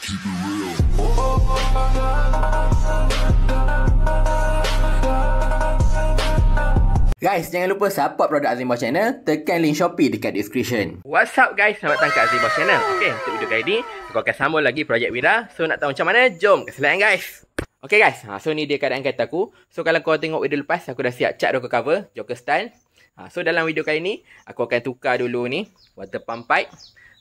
Guys, jangan lupa support produk Azimah Channel. Tekan link Shopee dekat description. What's up guys, selamat datang ke Azimah Channel. Okay, untuk video kali ni aku akan sambung lagi projek Wira. So nak tahu macam mana? Jom ke selain guys. Okay guys, so ni dia keadaan kereta aku. So kalau kau tengok video lepas, aku dah siap cat rocker cover Joker style. So dalam video kali ni aku akan tukar dulu ni water pump pipe.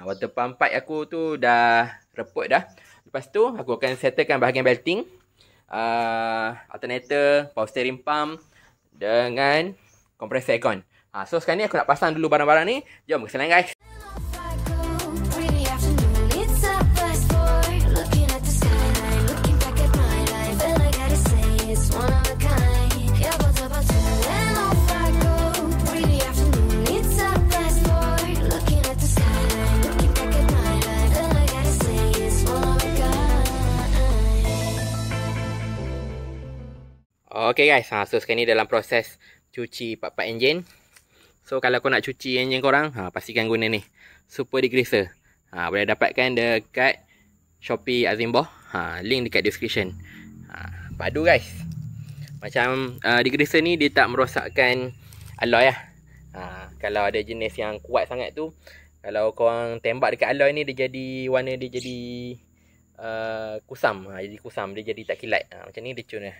Water pump pipe aku tu dah reput dah. Lepas tu aku akan settlekan bahagian belting, alternator, power steering pump dengan kompresor aircon. So sekarang ni aku nak pasang dulu barang-barang ni. Jom ke sana guys. Okay guys, so sekarang ni dalam proses cuci part-part enjin. So kalau kau nak cuci enjin korang, pastikan guna ni super degreaser. Boleh dapatkan dekat Shopee Azimah. Link dekat description. Padu guys. Macam degreaser ni dia tak merosakkan alloy lah. Kalau ada jenis yang kuat sangat tu, kalau korang tembak dekat alloy ni, dia jadi warna dia jadi kusam. Jadi kusam, dia jadi tak kilat. Macam ni dia cun lah.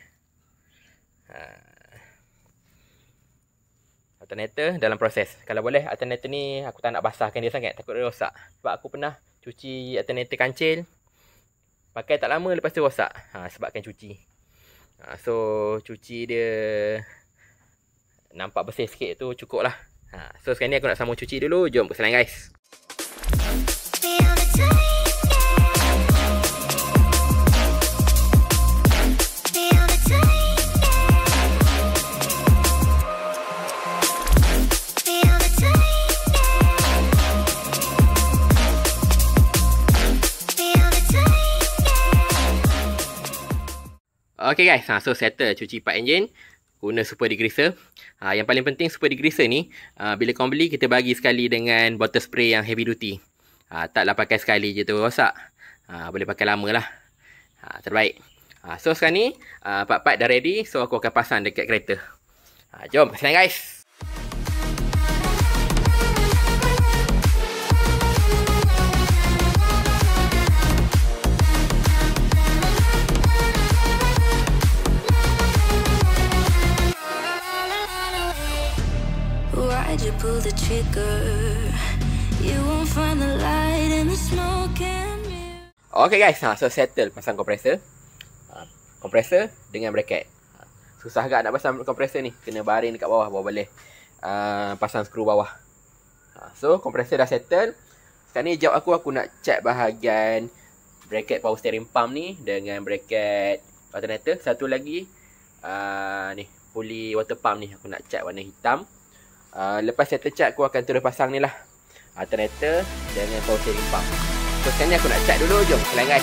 Alternator dalam proses. Kalau boleh alternator ni aku tak nak basahkan dia sangat, takut dia rosak. Sebab aku pernah cuci alternator kancil, pakai tak lama lepas tu rosak. Sebabkan cuci. So cuci dia nampak bersih sikit tu cukup lah. So sekarang ni aku nak sambung cuci dulu. Jom ke sana guys. Okay guys, so settle cuci part enjin guna super degreaser. Yang paling penting super degreaser ni, bila kau beli, kita bagi sekali dengan bottle spray yang heavy duty. Taklah pakai sekali je tu rosak. Boleh pakai lama lah. Terbaik. So sekarang ni part-part dah ready. So aku akan pasang dekat kereta. Jom ke sana guys. Why'd you pull the trigger? You won't find the light in the smoke and mirror. Okay guys, so settle pasang kompresor. Kompresor dengan bracket. Susah agak nak pasang kompresor ni. Kena baring dekat bawah, baru boleh pasang skru bawah. So kompresor dah settle. Sekarang ni job aku nak cat bahagian bracket power steering pump ni dengan bracket alternator. Satu lagi ni pulley water pump ni aku nak cat warna hitam. Lepas settle cat, aku akan terus pasang ni lah alternator dengan power steering pump. So sekarang ni aku nak cat dulu. Jom selain guys.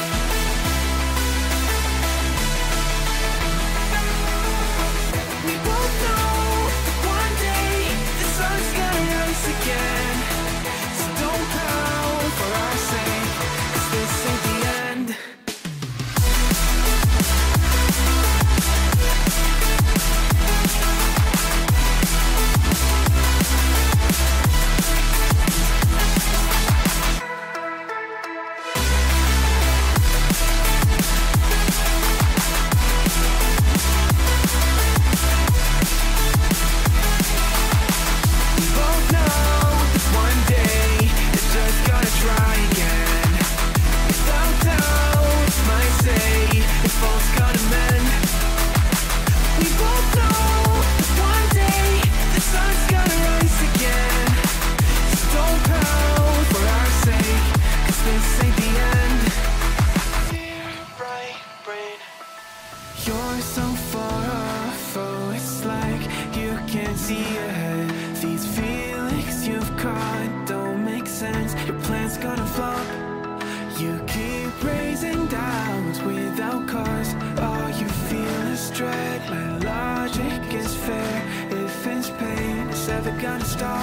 Gonna stop,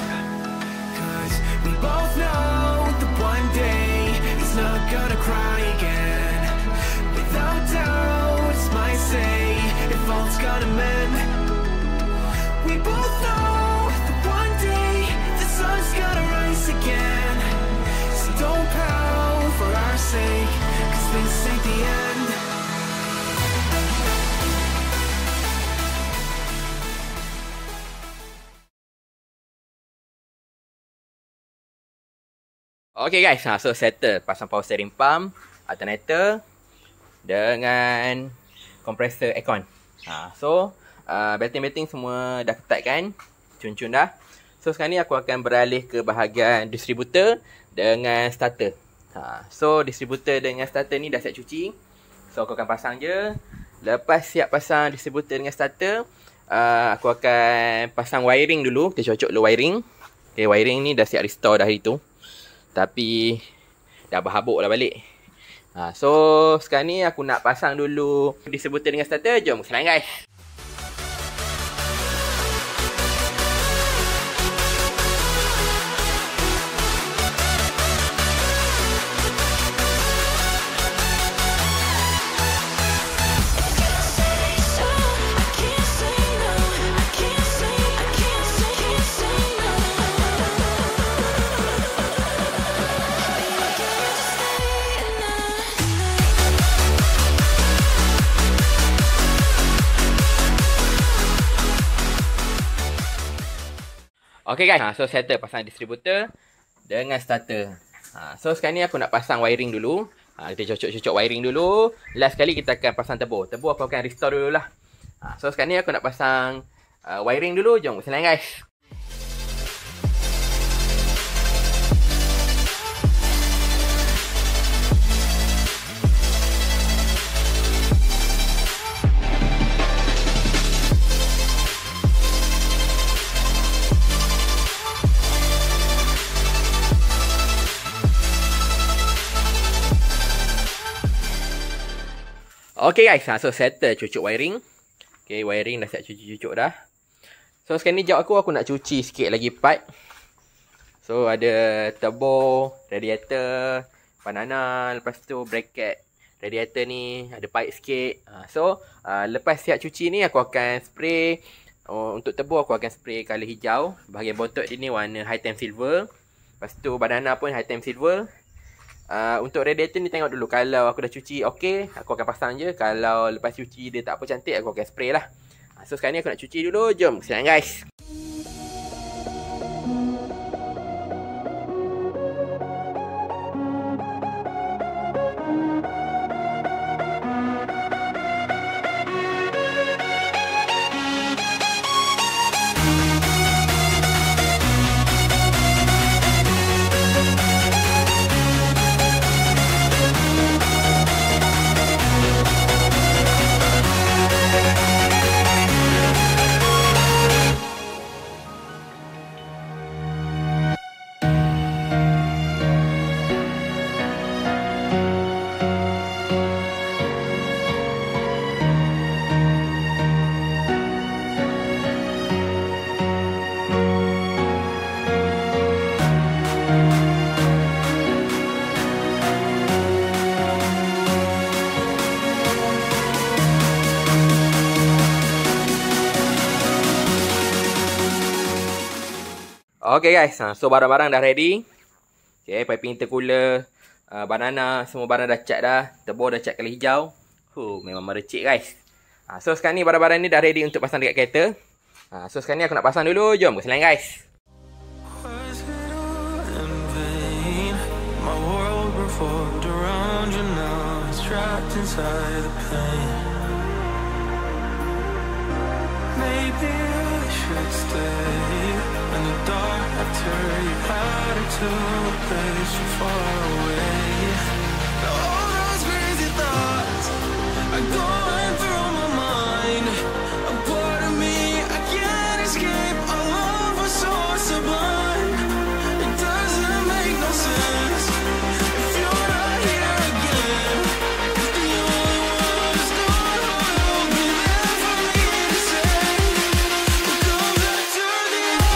'cause we both know that one day it's not gonna cry again. Okay guys, so settle pasang power steering pump, alternator dengan kompresor aircon. So betting-betting semua dah ketat kan, cun-cun dah. So sekarang ni aku akan beralih ke bahagian distributor dengan starter. So distributor dengan starter ni dah siap cuci. So aku akan pasang je. Lepas siap pasang distributor dengan starter, aku akan pasang wiring dulu. Kita cocok dulu wiring. Okay, wiring ni dah siap restore dah hari tu, tapi dah berhabuk lah balik. So sekarang ni aku nak pasang dulu distributor dengan starter. Jom kenalan guys. Okay guys, so settle pasang distributor dengan starter. So sekarang ni aku nak pasang wiring dulu. Kita cocok-cocok wiring dulu. Last sekali kita akan pasang tebur. Tebur aku akan restore dulu lah. So sekarang ni aku nak pasang wiring dulu. Jom kenalan guys. Okay guys, so settle cucuk wiring. Okay, wiring dah siap cucuk dah. So sekarang ni jawab aku nak cuci sikit lagi pipe. So ada tebur, radiator, banana, lepas tu bracket radiator ni, ada pipe sikit. So lepas siap cuci ni aku akan spray. Untuk tebur aku akan spray colour hijau. Bahagian bontot dia ni warna high time silver. Lepas tu banana pun high time silver. Untuk radiator ni tengok dulu. Kalau aku dah cuci okey, aku akan pasang je. Kalau lepas cuci dia tak apa cantik, aku akan spray lah. So sekarang ni aku nak cuci dulu. Jom kenalan guys. Okay guys, so barang-barang dah ready. Okay, piping intercooler, banana, semua barang dah cat dah. Tebur dah cat colour hijau. Memang merecik guys. So sekarang ni barang-barang ni dah ready untuk pasang dekat kereta. So sekarang ni aku nak pasang dulu. Jom kenalan guys. To a place so far away. All those crazy thoughts are going through my mind. A part of me I can't escape. Our love was so sublime. It doesn't make no sense if you're not here again. The only one who's gonna be there for me to say. We'll come back to the end.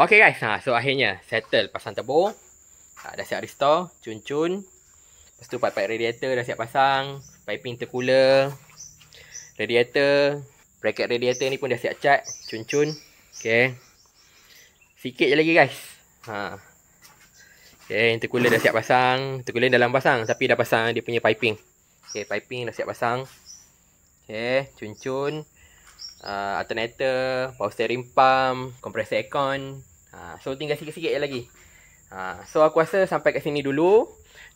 Okay guys, so akhirnya settle pasang turbo. Dah siap restore, cun-cun. Lepas tu pipe radiator dah siap pasang, piping intercooler, radiator, bracket radiator ni pun dah siap cat, cun-cun. Okay. Sikit je lagi guys. Okay, intercooler dah siap pasang. Intercooler dalam pasang tapi dah pasang dia punya piping. Okay, piping dah siap pasang. Okay, cun-cun. Alternator, power steering pump, compressor aircon. So tinggal sikit-sikit je lagi. So aku rasa sampai kat sini dulu.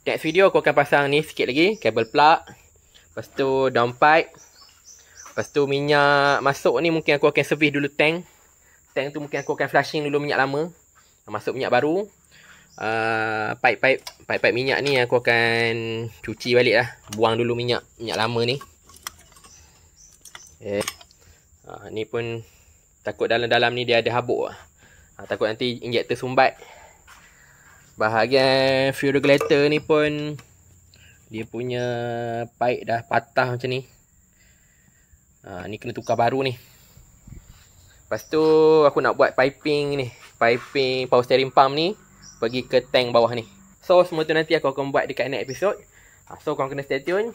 Next video aku akan pasang ni sikit lagi, kabel plug. Lepas tu downpipe. Lepas tu minyak masuk ni mungkin aku akan servis dulu tank. Tank tu mungkin aku akan flushing dulu minyak lama. Masuk minyak baru. Pipe minyak ni aku akan cuci balik lah. Buang dulu minyak lama ni. Okay. Ni pun takut dalam-dalam ni dia ada habuk lah. Takut nanti injektor sumbat. Bahagian fuel regulator ni pun dia punya pipe dah patah macam ni. Ni kena tukar baru ni. Lepas tu aku nak buat piping ni. Piping power steering pump ni pergi ke tank bawah ni. So semua tu nanti aku akan buat dekat next episode. So korang kena stay tune.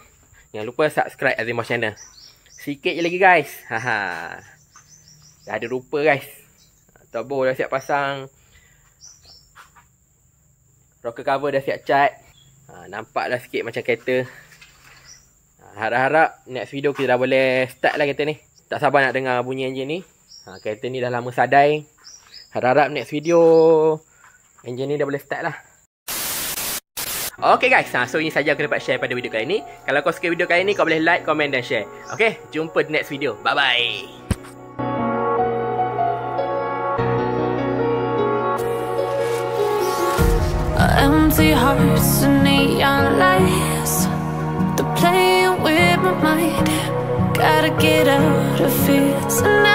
Jangan lupa subscribe Azimos channel. Sikit je lagi guys. Dah ada rupa guys. Turbo dah siap pasang. Rocker cover dah siap cat. Nampak dah sikit macam kereta. Harap-harap next video kita dah boleh start lah kereta ni. Tak sabar nak dengar bunyi enjin ni. Kereta ni dah lama sadai. Harap-harap next video enjin ni dah boleh start lah. Okay guys, so ini saja aku dapat share pada video kali ni. Kalau kau suka video kali ni, kau boleh like, komen dan share. Okay, jumpa di next video. Bye-bye. Empty hearts and neon lights, they're playing with my mind. Gotta get out of here tonight.